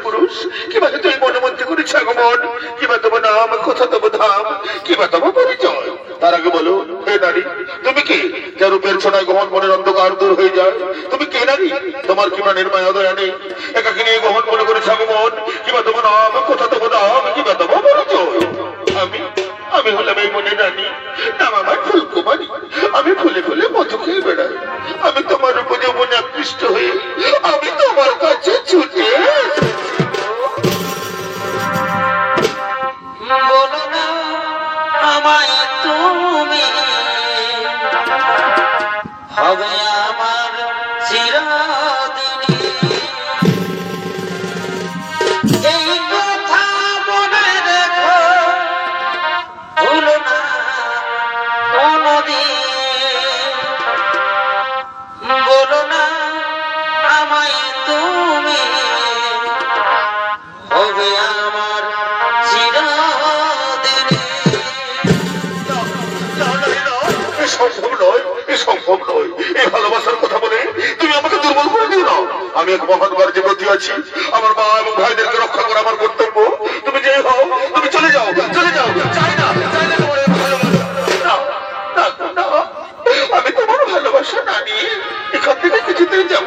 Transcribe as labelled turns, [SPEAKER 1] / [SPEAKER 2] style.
[SPEAKER 1] পুরুষ কিবা তুই মনে মধ্যে করেছ আগমন, কিবা তোমার নাম, কোথা তব ধাম, কিবা তব পরিচয়। তার আগে বলো, হে নারী তুমি কে, যার রূপের ছোনায় গহন মনের অন্ধকার দূর হয়ে যায়? তুমি কে নারী, তোমার কিবা নির্মায়া দয়া নেই, একাকে নিয়ে গহন মনে করেছ আগমন, কিবা তোমার নাম, কোথা তব ধাম, কিবা তব পরিচয়। আমি আমি হলাম এই মনে রানী, নাম আমার ফুলকুমারী। আমি ফুলে ফুলে মধু খেয়ে বেড়াই। আমি তোমার উপর মনে আকৃষ্ট হয়ে আমি তোমার কাছে ছুটে
[SPEAKER 2] বলো না আমায় তুমি, হবে আমার চিরদিনী। এই কথা মনে রেখো, ভুলো না কোনদিন। বলো না আমায় তুমি, হবে আমার চিরদিনী।
[SPEAKER 1] সম্ভব নয়, এ সম্ভব নয়। এই ভালোবাসার কথা বলে তুমি আমাকে দুর্বল করে দিও না। আমি এক মহান কার্যে ব্রতী আছি। আমার মা এবং ভাইদেরকে রক্ষা করা আমার কর্তব্য। তুমি যে হও, তুমি চলে যাও, চলে যাও। চাই না, চাই না তোমার এই ভালোবাসা। না, না, না, আমি তোমার ভালোবাসা না নিয়ে এখান থেকে কিছুতেই যাব